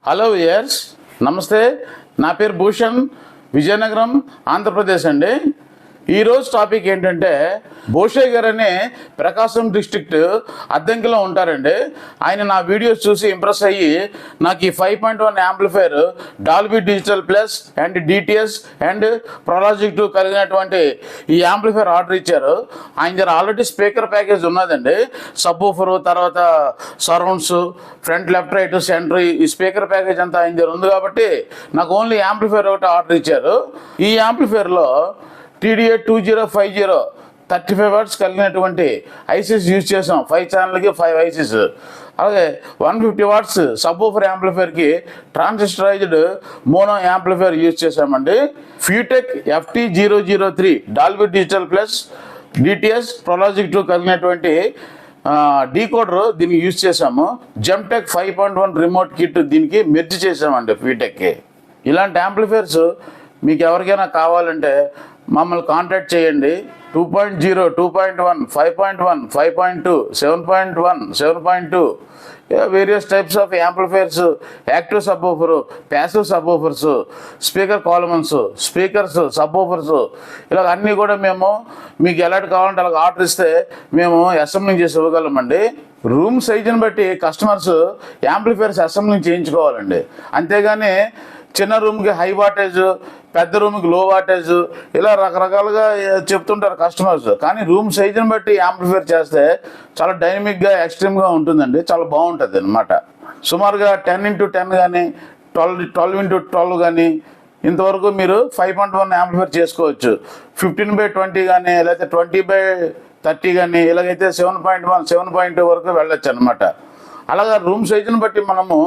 Hello viewers, నమస్తే. నా పేరు భూషణ్, విజయనగరం, ఆంధ్రప్రదేశ్ అండి. ఈరోజు టాపిక్ ఏంటంటే, భోషయ్య గారు అనే ప్రకాశం డిస్ట్రిక్ట్ అద్దంకిలో ఉంటారండి. ఆయన నా వీడియోస్ చూసి ఇంప్రెస్ అయ్యి నాకు ఈ 5.1 amplifier Dolby digital plus and DTS and Pro Logic 2 కలిగినటువంటి ఈ యాంప్లిఫైర్ ఆర్డర్ ఇచ్చారు. ఆయన దగ్గర ఆల్రెడీ స్పీకర్ ప్యాకేజ్ ఉన్నదండి. సబ్ వూఫర్, తర్వాత surrounds, front, left, right, centre, ఈ స్పీకర్ ప్యాకేజ్ అంతా ఆయన దగ్గర ఉంది కాబట్టి నాకు ఓన్లీ యాంప్లిఫైర్ ఒకటి ఆర్డర్ ఇచ్చారు. ఈ యాంప్లిఫైర్లో TDA 2050 35 వాట్స్ కలిగినటువంటి ఐసీస్ యూజ్ చేసాం. 5 ఛానల్కి 5 ఐసీస్. అలాగే 150 వాట్స్ సబ్ వూఫర్ యాంప్లిఫైర్కి ట్రాన్సిస్టరైజ్డ్ మోనో యాంప్లిఫైర్ యూజ్ చేసామండి. Futek FT003 Dolby digital plus DTS ProLogic 2 కలిగినటువంటి డీకోడర్ దీనికి యూజ్ చేసాము. జెమ్టెక్ 5.1 రిమోట్ కిట్ దీనికి మెర్జ్ చేసామండి ఫ్యూటెక్కి. ఇలాంటి యాంప్లిఫైర్స్ మీకు ఎవరికైనా కావాలంటే మమ్మల్ని కాంటాక్ట్ చేయండి. 2.0, 2.1, 5.1, 5.2, 7.1, 7.2 various types of amplifiers, active subwoofer, passive subwoofers, speaker columns, speakers, subwoofers, ఇలా అన్నీ కూడా మేము మీకు ఎలాంటి కావాలంటే అలాగ ఆర్డర్ ఇస్తే మేము అసెంబ్లింగ్ చేసి ఇవ్వగలమండి. రూమ్ సైజుని బట్టి కస్టమర్స్ యాంప్లిఫైర్స్ అసెంబ్లింగ్ చేయించుకోవాలండి. అంతేగాని చిన్న రూమ్కి హై వాటేజ్, పెద్ద రూమ్కి లో వాటేజ్, ఇలా రకరకాలుగా చెప్తుంటారు కస్టమర్స్. కానీ రూమ్ సైజుని బట్టి యాంప్లిఫైర్ చేస్తే చాలా డైనమిక్గా, ఎక్స్ట్రీమ్గా ఉంటుందండి. చాలా బాగుంటుంది అన్నమాట. సుమారుగా 10x10 కానీ 12x12 కానీ ఇంతవరకు మీరు 5.1 యాంప్లిఫైర్ చేసుకోవచ్చు. 15/20 కానీ లేకపోతే 20/30 కానీ ఇలాగైతే 7.1, 7.2 వరకు వెళ్ళొచ్చు అనమాట. అలాగా రూమ్ సైజుని బట్టి మనము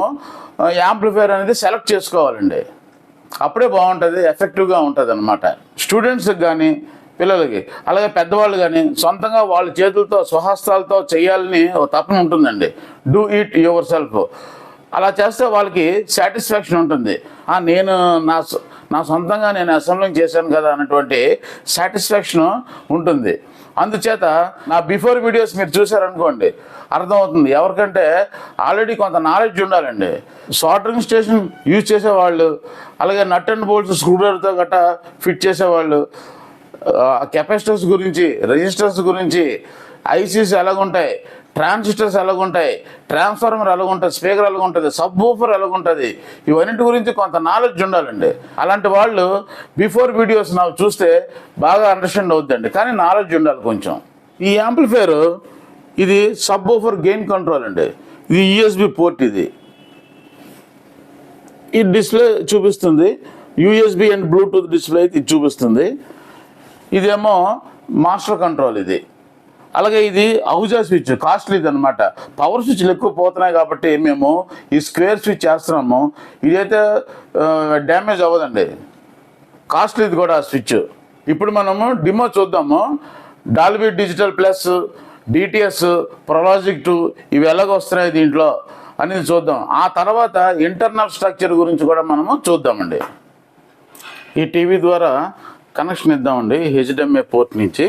యాంప్లిఫైర్ అనేది సెలెక్ట్ చేసుకోవాలండి. అప్పుడే బాగుంటుంది, ఎఫెక్టివ్గా ఉంటుంది అనమాట. స్టూడెంట్స్కి కానీ, పిల్లలకి, అలాగే పెద్దవాళ్ళు కానీ సొంతంగా వాళ్ళ చేతులతో, స్వహస్తాలతో చేయాలని ఒక తపన ఉంటుందండి. Do it your self. అలా చేస్తే వాళ్ళకి సాటిస్ఫాక్షన్ ఉంటుంది. నేను నా సొంతంగా నేను అసెంబ్లింగ్ చేశాను కదా అన్నటువంటి సాటిస్ఫాక్షన్ ఉంటుంది. అందుచేత నా బిఫోర్ వీడియోస్ మీరు చూసారనుకోండి, అర్థమవుతుంది. ఎవరికంటే ఆల్రెడీ కొంత నాలెడ్జ్ ఉండాలండి. సాల్డరింగ్ స్టేషన్ యూజ్ చేసేవాళ్ళు, అలాగే నట్ అండ్ బోల్ట్స్ స్క్రూడ్రైవర్తో గట్టా ఫిట్ చేసేవాళ్ళు, కెపాసిటర్స్ గురించి, రెసిస్టర్స్ గురించి, ఐసీస్ ఎలాగుంటాయి, ట్రాన్సిస్టర్స్ ఎలాగుంటాయి, ట్రాన్స్ఫార్మర్ ఎలాగుంటుంది, స్పీకర్ ఎలాగుంటుంది, సబ్ వూఫర్ ఎలాగుంటుంది, ఇవన్నిటి గురించి కొంత నాలెడ్జ్ ఉండాలండి. అలాంటి వాళ్ళు బిఫోర్ వీడియోస్ నాకు చూస్తే బాగా అండర్స్టాండ్ అవుతుందండి. కానీ నాలెడ్జ్ ఉండాలి కొంచెం. ఈ యాంప్లిఫైర్ ఇది సబ్ వూఫర్ గెయిన్ కంట్రోల్ అండి. ఇది USB పోర్ట్. ఈ డిస్ప్లే చూపిస్తుంది. USB అండ్ బ్లూటూత్ డిస్ప్లే ఇది చూపిస్తుంది. ఇదేమో మాస్టర్ కంట్రోల్ ఇది. అలాగే ఇది అవుజా స్విచ్, కాస్ట్లీది అనమాట. పవర్ స్విచ్లు ఎక్కువ పోతున్నాయి కాబట్టి మేము ఈ స్క్వేర్ స్విచ్ చేస్తున్నాము. ఇదైతే డ్యామేజ్ అవ్వదండి. కాస్ట్లీది కూడా ఆ స్విచ్. ఇప్పుడు మనము డిమో చూద్దాము. Dolby digital plus, DTS, ProLogic 2 ఇవి ఎలాగొస్తున్నాయి దీంట్లో అనేది చూద్దాం. ఆ తర్వాత ఇంటర్నల్ స్ట్రక్చర్ గురించి కూడా మనము చూద్దామండి. ఈ టీవీ ద్వారా కనెక్షన్ ఇద్దామండి. HDMI పోర్ట్ నుంచి.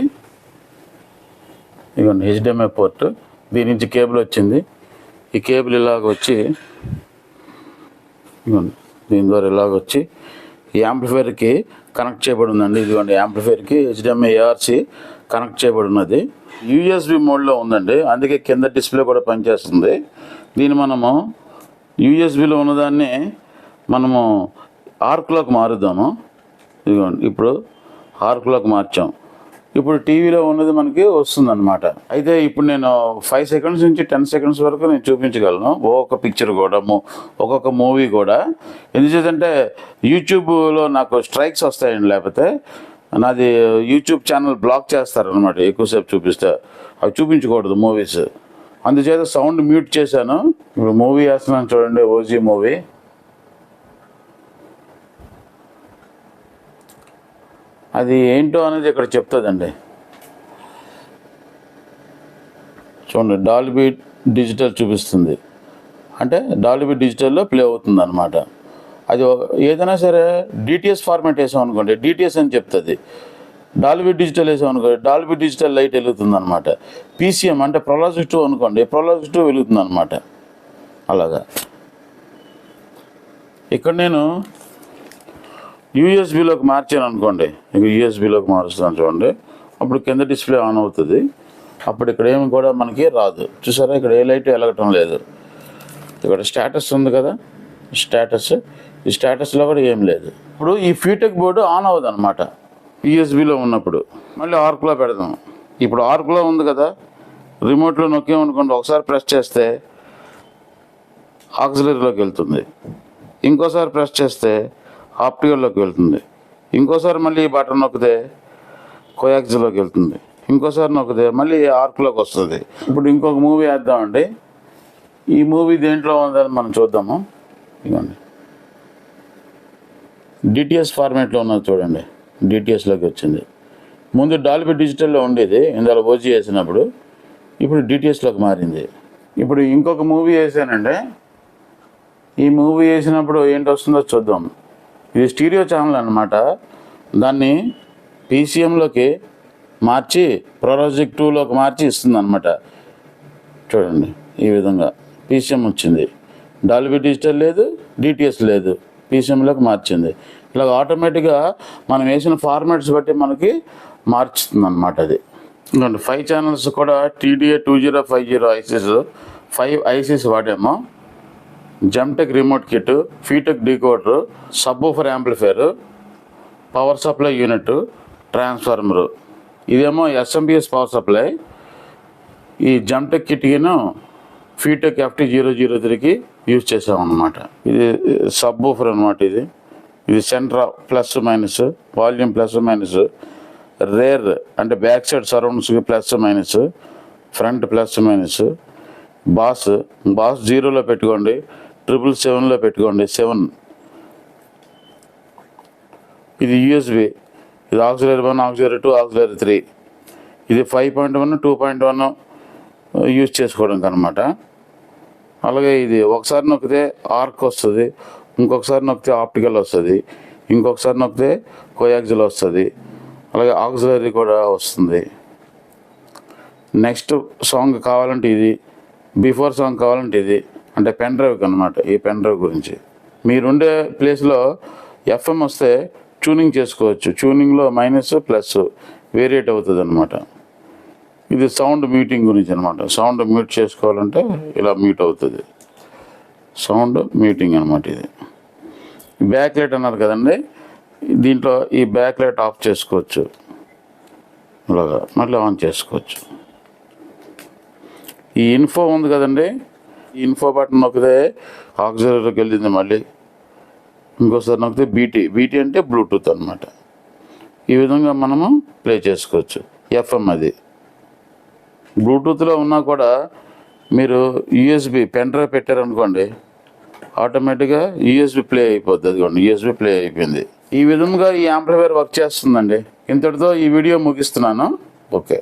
ఇదిగోండి HDMI పోర్ట్. దీని నుంచి కేబుల్ వచ్చింది. ఈ కేబుల్ ఇలాగ వచ్చి ఇదిగోండి దీని ద్వారా ఇలాగ వచ్చి ఈ యాంప్లిఫైర్కి కనెక్ట్ చేయబడి ఉందండి. ఇదిగోండి యాంప్లిఫైర్కి HDMI ARC కనెక్ట్ చేయబడి ఉన్నది. USB మోడ్లో ఉందండి. అందుకే కింద డిస్ప్లే కూడా పనిచేస్తుంది. దీన్ని మనము USBలో ఉన్నదాన్ని మనము ఆర్క్లోకి మారుద్దాము. ఇదిగోండి ఇప్పుడు ఆర్క్లోకి మార్చాం. ఇప్పుడు టీవీలో ఉన్నది మనకి వస్తుందన్నమాట. అయితే ఇప్పుడు నేను 5 సెకండ్స్ నుంచి 10 సెకండ్స్ వరకు నేను చూపించగలను ఒక్కొక్క పిక్చర్ కూడా, ఒక్కొక్క మూవీ కూడా. ఎందుకంటే యూట్యూబ్లో నాకు స్ట్రైక్స్ వస్తాయండి. లేకపోతే నాది యూట్యూబ్ ఛానల్ బ్లాక్ చేస్తారనమాట ఎక్కువసేపు చూపిస్తే. అవి చూపించకూడదు మూవీస్. అందుచేత సౌండ్ మ్యూట్ చేశాను. ఇప్పుడు మూవీ వేస్తున్నాను చూడండి, ఓజీ మూవీ. అది ఏంటో అనేది ఇక్కడ చెప్తుందండి. చూడండి, డాల్బీ డిజిటల్ చూపిస్తుంది. అంటే డాల్బీ డిజిటల్లో ప్లే అవుతుంది అనమాట. అది ఏదైనా సరే డిటిఎస్ ఫార్మాట్ వేసాం అనుకోండి, డిటిఎస్ అని చెప్తుంది. డాల్బీ డిజిటల్ వేసాం అనుకోండి, డాల్బీ డిజిటల్ లైట్ వెలుగుతుంది అనమాట. PCM అంటే ప్రొలాజిక్ 2 అనుకోండి, ప్రొలాజిక్ 2 వెలుగుతుంది అనమాట. అలాగా ఇక్కడ నేను యూఎస్బిలోకి మార్చాను అనుకోండి, ఇక యూఎస్బిలోకి మారుస్తాను చూడండి, అప్పుడు కింద డిస్ప్లే ఆన్ అవుతుంది. అప్పుడు ఇక్కడ ఏమి కూడా మనకి రాదు. చూసారా, ఇక్కడ ఏ లైట్ వెలగటం లేదు. ఇక్కడ స్టేటస్ ఉంది కదా, స్టేటస్, ఈ స్టేటస్లో కూడా ఏం లేదు. ఇప్పుడు ఈ ఫీటెక్ బోర్డు ఆన్ అవ్వదు అనమాట యూఎస్బిలో ఉన్నప్పుడు. మళ్ళీ ఆర్క్లో పెడదాం. ఇప్పుడు ఆర్క్లో ఉంది కదా, రిమోట్లో నొక్కేమనుకోండి, ఒకసారి ప్రెస్ చేస్తే ఆక్సిలరీలోకి వెళ్తుంది, ఇంకోసారి ప్రెస్ చేస్తే ఆప్టికల్లోకి వెళ్తుంది, ఇంకోసారి మళ్ళీ ఈ బటన్ నొక్కితే కోయాక్సిల్లోకి వెళ్తుంది, ఇంకోసారి నొక్కితే మళ్ళీ ఆర్క్లోకి వస్తుంది. ఇప్పుడు ఇంకొక మూవీ వేద్దామండి. ఈ మూవీ దేంట్లో ఉందని మనం చూద్దాము. ఇదిగోండి, డిటిఎస్ ఫార్మేట్లో ఉన్నది చూడండి, డిటిఎస్లోకి వచ్చింది. ముందు డాల్బీ డిజిటల్లో ఉండేది ఇందులో ఓజీ వేసినప్పుడు, ఇప్పుడు డిటిఎస్లోకి మారింది. ఇప్పుడు ఇంకొక మూవీ వేసానండి. ఈ మూవీ వేసినప్పుడు ఏంటి వస్తుందో చూద్దాం. ఇది స్టీరియో ఛానల్ అనమాట. దాన్ని పీసీఎంలోకి మార్చి ప్రొరాజిక్ 2లోకి మార్చి ఇస్తుంది అనమాట. చూడండి, ఈ విధంగా పీసీఎం వచ్చింది. డాల్బీ డిజిటల్ లేదు, డిటిఎస్ లేదు, పీసీఎంలోకి మార్చింది. ఇలాగ ఆటోమేటిక్గా మనం వేసిన ఫార్మాట్స్ బట్టి మనకి మార్చుతుంది అనమాట. అది ఇంకోండి 5 ఛానల్స్ కూడా TDA 2050 ఐసీస్ 5 ఐసీస్ వాడాము. Gemtech remote kit, Fitek decoder, subwoofer amplifier, power supply unit, transformer. ఇదేమో SMPS పవర్ సప్లై. ఈ జెమ్టెక్ కిట్కిను ఫీటెక్ FT003కి యూజ్ చేసామన్నమాట. ఇది సబ్వూఫర్ అనమాట. ఇది centre plus minus, volume plus minus, rear అంటే బ్యాక్ సైడ్ సరౌండ్స్కి plus minus, front plus minus, bass 0లో పెట్టుకోండి, 777లో పెట్టుకోండి 7. ఇది యూఎస్బి, ఇది ఆక్సిలరీ 1, ఆక్సిలరీ 2, ఆక్సిలరీ 3. ఇది 5.1, 2.1 యూజ్ చేసుకోవడానికి అనమాట. అలాగే ఇది ఒకసారి నొక్కితే ఆర్క్ వస్తుంది, ఇంకొకసారి నొక్కితే ఆప్టికల్ వస్తుంది, ఇంకొకసారి నొక్కితే కోయాక్సిల్ వస్తుంది, అలాగే ఆక్సిలరీ కూడా వస్తుంది. నెక్స్ట్ సాంగ్ కావాలంటే ఇది, బిఫోర్ సాంగ్ కావాలంటే ఇది, అంటే పెన్ డ్రైవ్కి అనమాట. ఈ పెన్ డ్రైవ్ గురించి మీరుండే ప్లేస్లో FM వస్తే ట్యూనింగ్ చేసుకోవచ్చు. ట్యూనింగ్లో మైనస్ ప్లస్ వేరియేట్ అవుతుంది అనమాట. ఇది సౌండ్ మ్యూటింగ్ గురించి అనమాట. సౌండ్ మ్యూట్ చేసుకోవాలంటే ఇలా మ్యూట్ అవుతుంది, సౌండ్ మ్యూటింగ్ అనమాట. ఇది బ్యాక్ లైట్ అన్నారు కదండి, దీంట్లో ఈ బ్యాక్ లైట్ ఆఫ్ చేసుకోవచ్చు, ఇలాగా మళ్ళీ ఆన్ చేసుకోవచ్చు. ఈ ఇన్ఫో ఉంది కదండి, ఈ ఇన్ఫో బటన్ నొక్కితే ఆక్సిలరీలోకి వెళ్ళింది, మళ్ళీ ఇంకోసారి నొక్కితే బీటీ అంటే బ్లూటూత్ అనమాట. ఈ విధంగా మనము ప్లే చేసుకోవచ్చు. FM అది బ్లూటూత్లో ఉన్నా కూడా మీరు యూఎస్బి పెన్ డ్రైవ్ పెట్టారనుకోండి, ఆటోమేటిక్గా యూఎస్బి ప్లే అయిపోద్ది. అదిగోండి, యూఎస్బి ప్లే అయిపోయింది. ఈ విధంగా ఈ యాంప్లిఫైయర్ వర్క్ చేస్తుందండి. ఇంతటితో ఈ వీడియో ముగిస్తున్నాను. ఓకే.